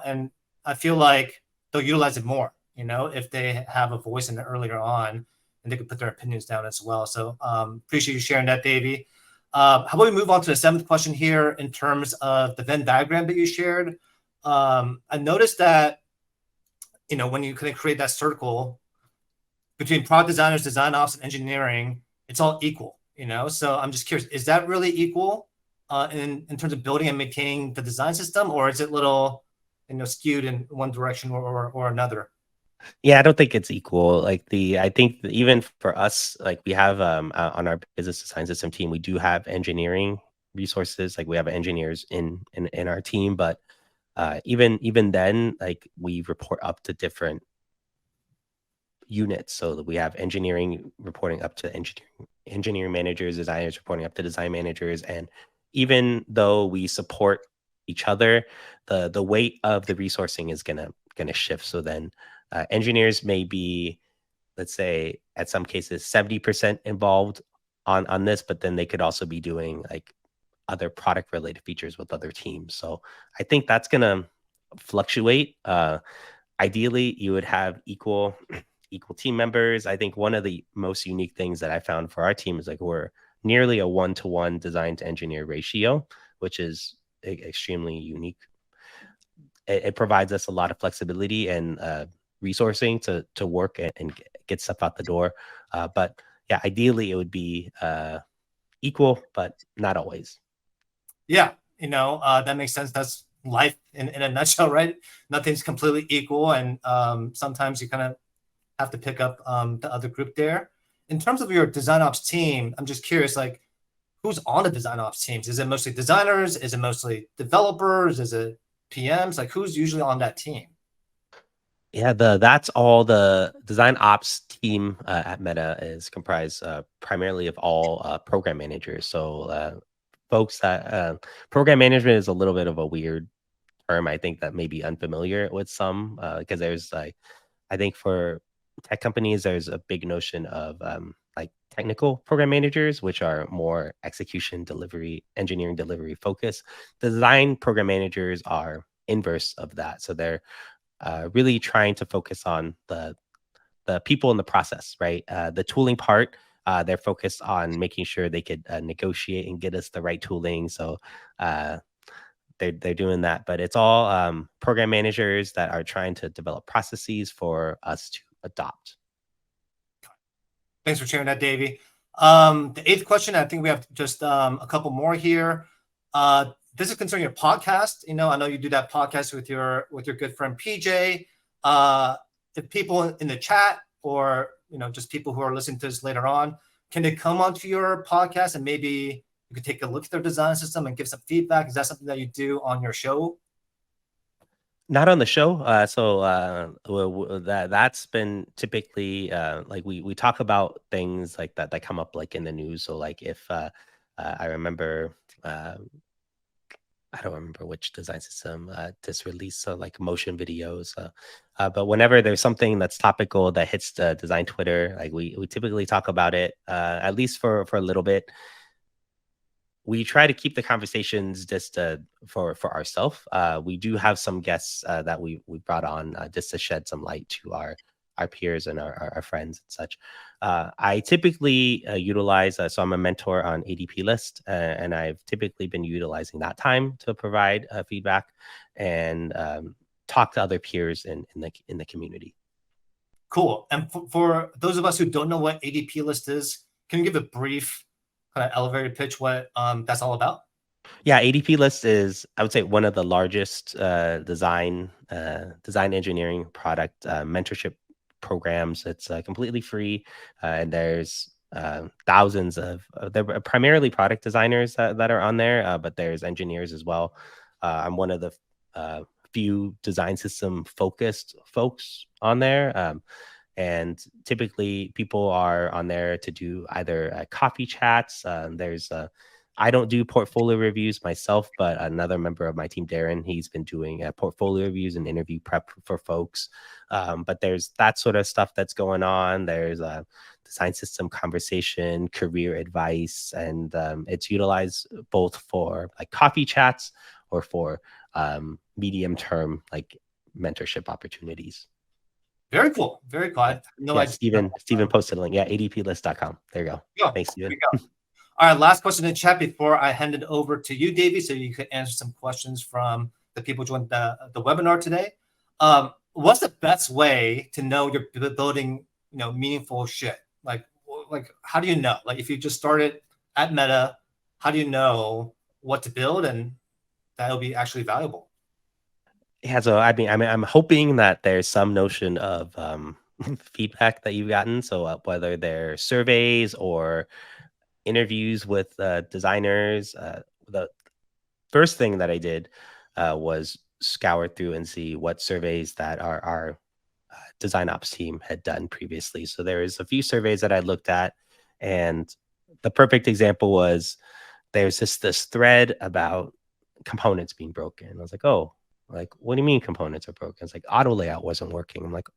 and I feel like they'll utilize it more, if they have a voice in it earlier on and they can put their opinions down as well. So appreciate you sharing that, Davey. How about we move on to the seventh question here in terms of the Venn diagram that you shared? I noticed that, when you kind of create that circle between product designers, design ops, and engineering, it's all equal, So I'm just curious, is that really equal in terms of building and maintaining the design system, or is it little, skewed in one direction or another? Yeah, I don't think it's equal. I think that even for us, like we have on our business design system team, we do have engineering resources. Like we have engineers in our team, but even then, like we report up to different units. So that we have engineering reporting up to engineering managers, designers reporting up to design managers, and even though we support each other, the weight of the resourcing is gonna shift. So then engineers may be, let's say, at some cases 70% involved on this, but then they could also be doing like other product related features with other teams. So I think that's gonna fluctuate. Ideally, you would have equal team members. I think one of the most unique things that I found for our team is like we're nearly a 1-to-1 design to engineer ratio, which is extremely unique. It provides us a lot of flexibility and resourcing to work and get stuff out the door. But yeah, ideally it would be equal, but not always. Yeah, that makes sense. That's life in a nutshell, right? Nothing's completely equal, and sometimes you kind of have to pick up the other group there. In terms of your design ops team, I'm just curious, like, who's on the design ops teams? Is it mostly designers? Is it mostly developers? Is it PMs? Like, who's usually on that team? Yeah, that's all the design ops team at Meta is comprised primarily of all program managers. So folks that program management is a little bit of a weird term. I think that may be unfamiliar with some because there's like, I think for tech companies, there's a big notion of like technical program managers, which are more execution, delivery, engineering, delivery focused. Design program managers are inverse of that. So they're really trying to focus on the people in the process, right? The tooling part, they're focused on making sure they could negotiate and get us the right tooling. So they're doing that, but it's all program managers that are trying to develop processes for us to adopt. Thanks for sharing that, Davey. The eighth question, I think we have just a couple more here. This is concerning your podcast. I know you do that podcast with your good friend PJ. If people in the chat or just people who are listening to this later on, can they come onto your podcast and maybe you could take a look at their design system and give some feedback? Is that something that you do on your show? Not on the show. That's been typically like we talk about things like that come up like in the news. So like if I remember I don't remember which design system just released like motion videos. But whenever there's something that's topical that hits the design Twitter, like we typically talk about it at least for a little bit. We try to keep the conversations just for ourselves. We do have some guests that we brought on just to shed some light to our peers and our friends and such. I typically utilize, so I'm a mentor on ADP List, and I've typically been utilizing that time to provide feedback and talk to other peers in the community. Cool. And for those of us who don't know what ADP List is, can you give a brief kind of elevator pitch what that's all about? Yeah, ADP List is, I would say, one of the largest design engineering product mentorship programs. It's completely free, and there's thousands of they're primarily product designers that are on there, but there's engineers as well. I'm one of the few design system focused folks on there. And typically people are on there to do either coffee chats. I don't do portfolio reviews myself, but another member of my team, Darren, he's been doing portfolio reviews and interview prep for folks. But there's that sort of stuff that's going on. There's a design system conversation, career advice, and it's utilized both for like coffee chats or for medium term like mentorship opportunities. Very cool. Very cool. Steven posted a link. Yeah, adplist.com. There you go. Thanks, Steven. All right, last question in the chat before I hand it over to you, Davey, so you could answer some questions from the people who joined the webinar today. What's the best way to know you're building, meaningful shit? Like how do you know? Like if you just started at Meta, how do you know what to build and that'll be actually valuable? Yeah, so I'm hoping that there's some notion of feedback that you've gotten. So whether they're surveys or interviews with designers, the first thing that I did was scour through and see what surveys that our DesignOps team had done previously. So there was a few surveys that I looked at, and the perfect example was there's this thread about components being broken. I was like, oh, like, what do you mean components are broken? It's like auto layout wasn't working. I'm like,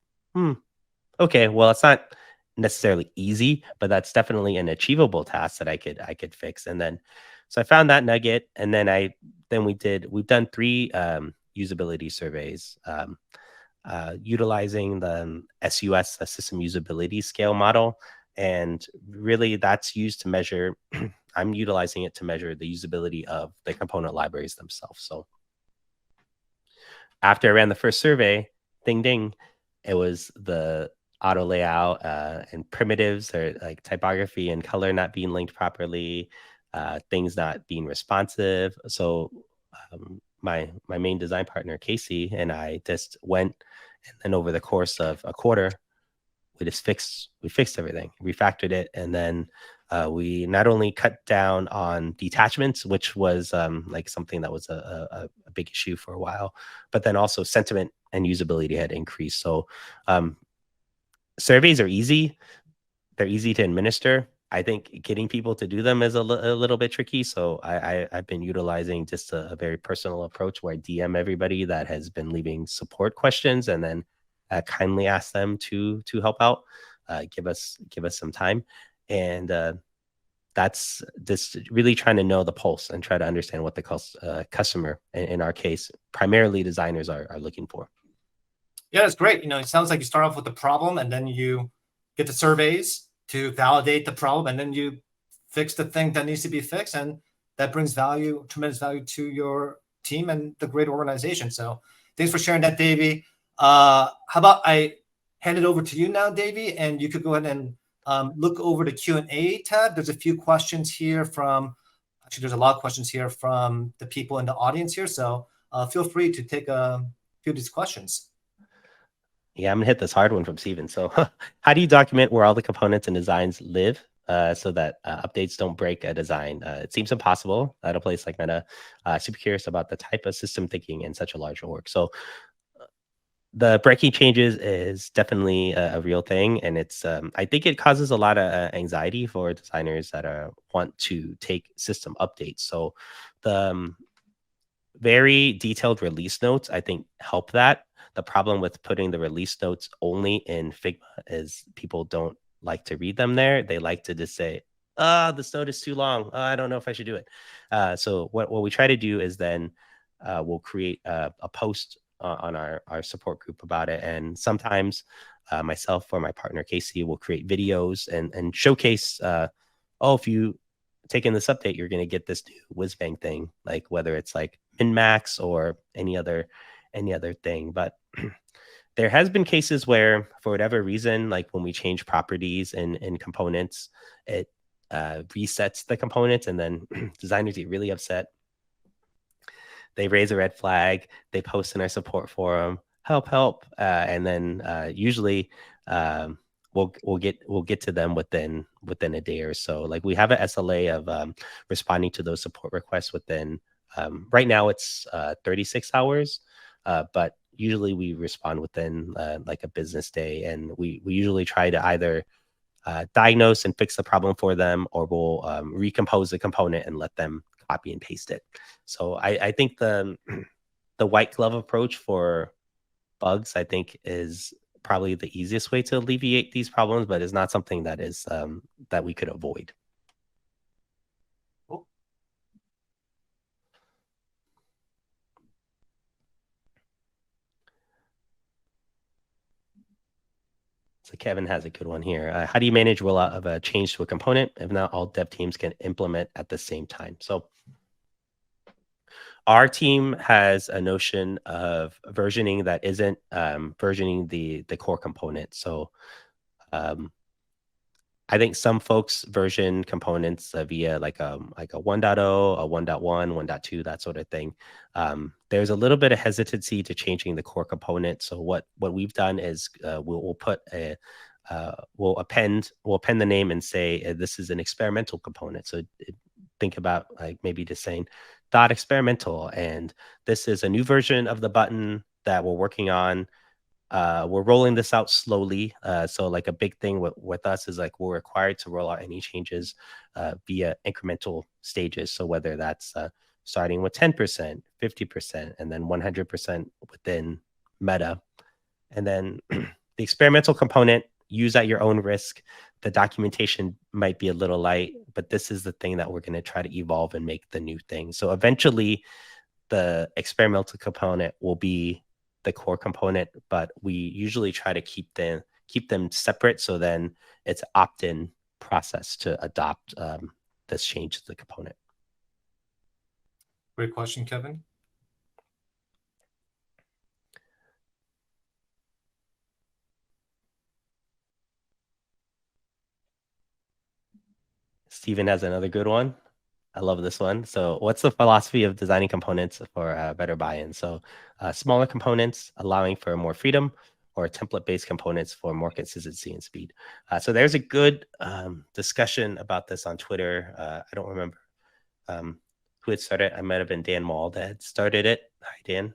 okay, well, it's not necessarily easy, but that's definitely an achievable task that I could fix. And then, so I found that nugget, and then we've done 3 usability surveys, utilizing the SUS, the system usability scale model. And really that's used to measure, I'm utilizing it to measure the usability of the component libraries themselves. So after I ran the first survey, ding, ding, it was the auto layout and primitives or like typography and color not being linked properly, things not being responsive. So my main design partner, Casey, and I just went, and then over the course of a quarter, we fixed everything, refactored it, and then we not only cut down on detachments, which was like something that was a big issue for a while, but then also sentiment and usability had increased. So surveys are easy. They're easy to administer. I think getting people to do them is a little bit tricky. So I've been utilizing just a very personal approach where I DM everybody that has been leaving support questions, and then kindly ask them to help out, give us some time. And that's just really trying to know the pulse and try to understand what the customer, in our case, primarily designers, are looking for. Yeah, that's great. It sounds like you start off with the problem, and then you get the surveys to validate the problem, and then you fix the thing that needs to be fixed, and that brings tremendous value to your team and the great organization. So thanks for sharing that, Davy. How about I hand it over to you now, Davy, and you could go ahead and look over the Q&A tab. There's a few questions here from, actually there's a lot of questions here from the people in the audience here. So feel free to take a few of these questions. Yeah, I'm gonna hit this hard one from Steven. So how do you document where all the components and designs live so that updates don't break a design? It seems impossible at a place like Meta. Super curious about the type of system thinking in such a large org. So the breaking changes is definitely a real thing. And it's, I think it causes a lot of anxiety for designers that want to take system updates. So the very detailed release notes, I think, help that. The problem with putting the release notes only in Figma is people don't like to read them there. They like to just say, this note is too long. I don't know if I should do it. So what we try to do is then we'll create a post on our support group about it. And sometimes myself or my partner, Casey, will create videos and showcase, if you taking this update, you're going to get this new whiz bang thing, like whether it's like min-max or any other thing. But there has been cases where, for whatever reason, like when we change properties in components, it resets the components, and then designers get really upset. They raise a red flag. They post in our support forum, help, and then usually we'll get to them within a day or so. Like we have an SLA of responding to those support requests within. Right now it's 36 hours, but usually we respond within like a business day, and we usually try to either diagnose and fix the problem for them, or we'll recompose the component and let them copy and paste it. So I think the white glove approach for bugs, I think, is probably the easiest way to alleviate these problems, but it's not something that is that we could avoid. Cool. So Kevin has a good one here. How do you manage rollout of a change to a component if not all dev teams can implement at the same time? So our team has a notion of versioning that isn't versioning the core component. So I think some folks version components via like a 1.0, a 1.1, 1.2, that sort of thing. There's a little bit of hesitancy to changing the core component. So what we've done is we'll put a we'll append the name and say this is an experimental component. So think about like maybe just saying .experimental, and this is a new version of the button that we're working on. We're rolling this out slowly. So like a big thing with us is like we're required to roll out any changes via incremental stages. So whether that's starting with 10%, 50%, and then 100% within Meta. And then the experimental component, use at your own risk. The documentation might be a little light, but this is the thing that we're going to try to evolve and make the new thing. So eventually the experimental component will be the core component, but we usually try to keep them separate. So then it's opt-in process to adopt this change to the component. Great question, Kevin. Steven has another good one. I love this one. So what's the philosophy of designing components for better buy-in? So smaller components allowing for more freedom, or template-based components for more consistency and speed. So there's a good discussion about this on Twitter. I don't remember who had started. I might have been Dan Mall that had started it. Hi, Dan.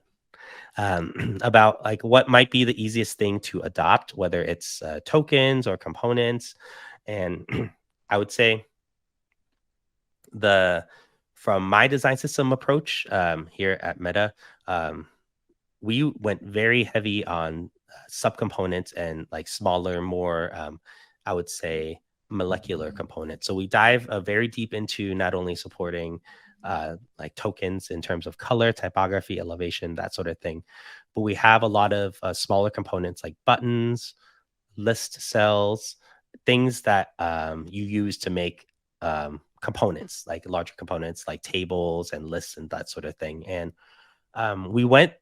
About like what might be the easiest thing to adopt, whether it's tokens or components. And I would say from my design system approach here at Meta, we went very heavy on subcomponents and like smaller, more, I would say, molecular components. So we dive very deep into not only supporting like tokens in terms of color, typography, elevation, that sort of thing, but we have a lot of smaller components like buttons, list cells, things that you use to make components, like larger components like tables and lists and that sort of thing. And We went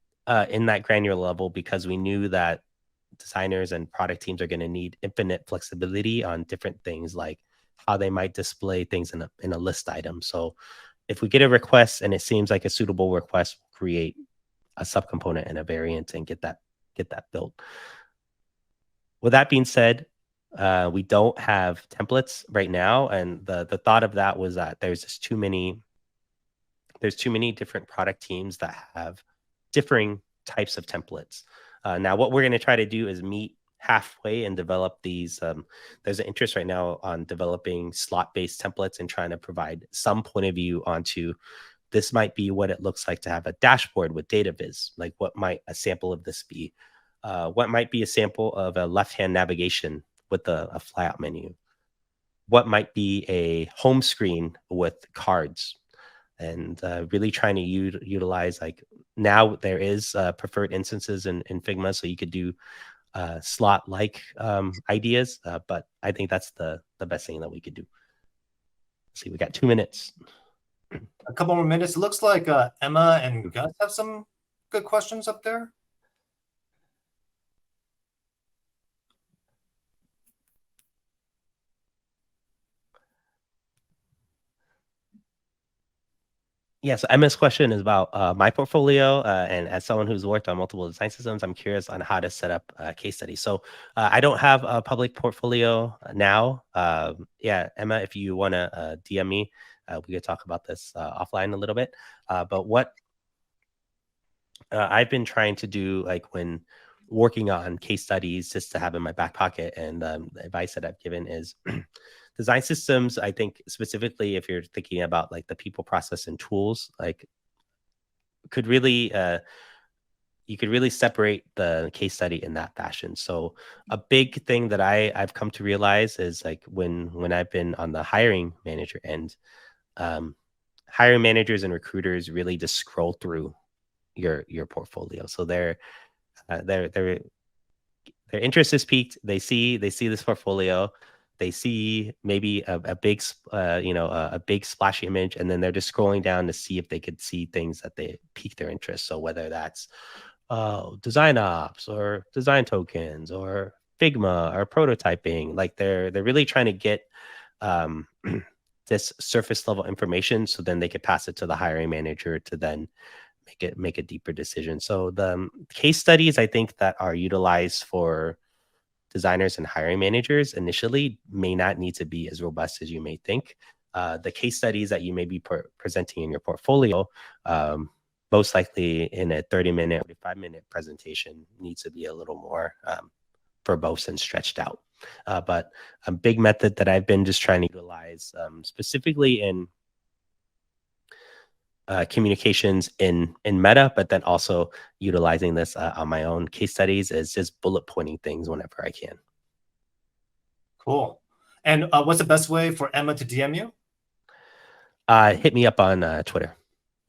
in that granular level because we knew that designers and product teams are going to need infinite flexibility on different things, like how they might display things in a list item. So if we get a request and it seems like a suitable request, we'll create a subcomponent and a variant and get that built. With that being said, we don't have templates right now, and the thought of that was that there's too many different product teams that have differing types of templates. Now, what we're going to try to do is meet halfway and develop these. There's an interest right now on developing slot-based templates and trying to provide some point of view onto this might be what it looks like to have a dashboard with data viz. Like, what might a sample of this be? What might be a sample of a left-hand navigation with a flyout menu? What might be a home screen with cards? And really trying to utilize, like, now there is preferred instances in Figma, so you could do slot like ideas, but I think that's the best thing that we could do. Let's see, we got 2 minutes. A couple more minutes. It looks like Emma and Gus have some good questions up there. Yeah, so Emma's question is about my portfolio, and as someone who's worked on multiple design systems, I'm curious on how to set up case studies. So I don't have a public portfolio now. Yeah, Emma, if you want to DM me, we could talk about this offline a little bit. But what I've been trying to do, like when working on case studies, just to have in my back pocket, and the advice that I've given is design systems. I think specifically if you're thinking about like the people, process, and tools, like could really you could really separate the case study in that fashion. So a big thing that I've come to realize is, like, when I've been on the hiring manager end, hiring managers and recruiters really just scroll through your portfolio. So their interest is peaked. They see this portfolio. They see maybe a big a big splashy image, and then they're just scrolling down to see if they could see things that they pique their interest. So whether that's DesignOps or design tokens or Figma or prototyping, like they're really trying to get this surface level information, so then they could pass it to the hiring manager to then make a deeper decision. So the case studies, I think, that are utilized for designers and hiring managers initially may not need to be as robust as you may think. The case studies that you may be presenting in your portfolio, most likely in a 30-minute, 45-minute presentation, needs to be a little more verbose and stretched out. But a big method that I've been just trying to utilize, specifically in communications in Meta, but then also utilizing this on my own case studies, is just bullet pointing things whenever I can. Cool. And what's the best way for Emma to DM you? Hit me up on Twitter.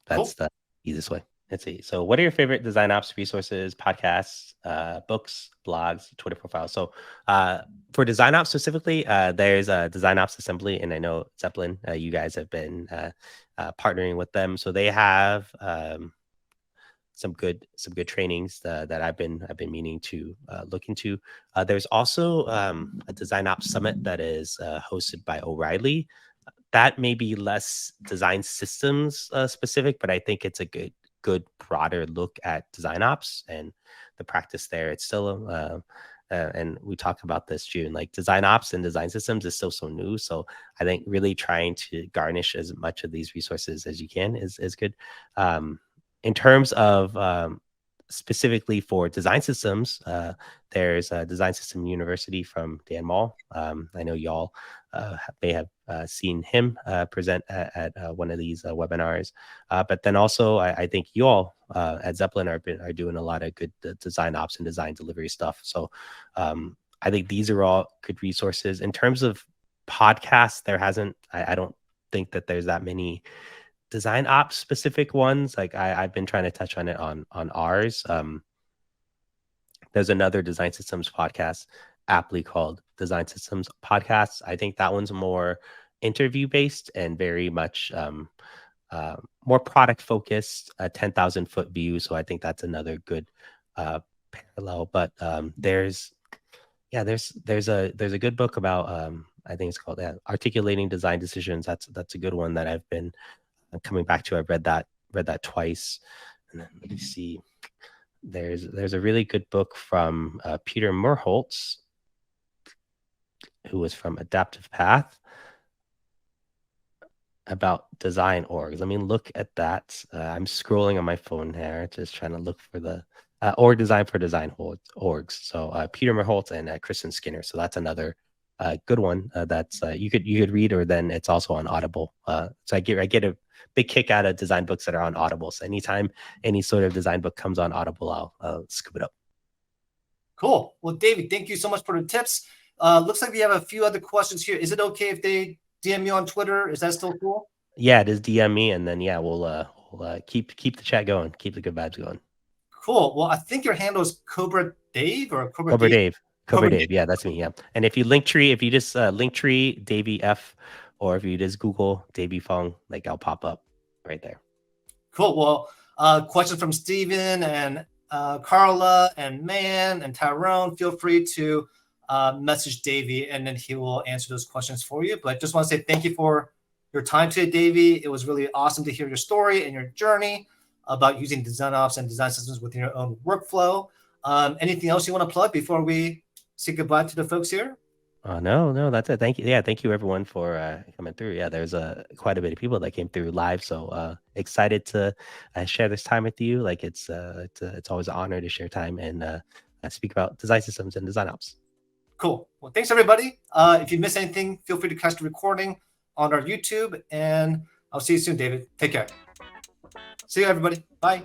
That's Cool. the easiest way. Let's see. So what are your favorite design ops resources, podcasts, books, blogs, Twitter profiles? So for design ops specifically, there's a design ops assembly, and I know Zeppelin, you guys have been partnering with them. So they have some good trainings that I've been meaning to look into. There's also a design ops summit that is hosted by O'Reilly. That may be less design systems specific, but I think it's a good broader look at design ops and the practice there. It's still and we talked about this, June, like design ops and design systems is still so new. So I think really trying to garnish as much of these resources as you can is good. In terms of specifically for design systems, there's a Design System University from Dan Mall. I know y'all may have seen him present at one of these webinars. But then also, I think you all at Zeppelin are doing a lot of good design ops and design delivery stuff. So I think these are all good resources. In terms of podcasts, I don't think that there's that many design ops specific ones. Like I've been trying to touch on it on ours. There's another design systems podcast aptly called Design Systems Podcasts. I think that one's more interview based and very much more product focused, 10,000 foot view. So I think that's another good parallel. But there's a good book about I think it's called Articulating Design Decisions. That's a good one that I've been coming back to. I've read that twice. And then let me see. There's a really good book from Peter Merholtz, who was from Adaptive Path, about design orgs. Let me look at that. I'm scrolling on my phone here, just trying to look for the org design for design orgs. So Peter Merholtz and Kristen Skinner. So that's another good one that's you could read, or then it's also on Audible. So I get a big kick out of design books that are on Audible. So anytime any sort of design book comes on Audible, I'll scoop it up. Cool. Well, David, thank you so much for the tips. Looks like we have a few other questions here. Is it okay if they DM me on Twitter? Is that still cool? Yeah, just DM me, and then we'll keep the chat going, keep the good vibes going. Cool. Well, I think your handle is Cobra Dave or Cobra Dave. Cobra Dave. Yeah, that's me. Yeah. And if you if you just Linktree Davy F, or if you just Google Davy Fung, like I'll pop up right there. Cool. Well, question from Steven and Carla and Man and Tyrone. Feel free to message Davy, and then he will answer those questions for you. But I just want to say thank you for your time today, Davy. It was really awesome to hear your story and your journey about using DesignOps and design systems within your own workflow. Anything else you want to plug before we say goodbye to the folks here? No, that's it. Thank you. Yeah, thank you everyone for coming through. Yeah, there's quite a bit of people that came through live. So excited to share this time with you. Like it's always an honor to share time and speak about design systems and design ops. Cool. Well, thanks everybody. If you miss anything, feel free to catch the recording on our YouTube, and I'll see you soon, David. Take care. See you, everybody. Bye.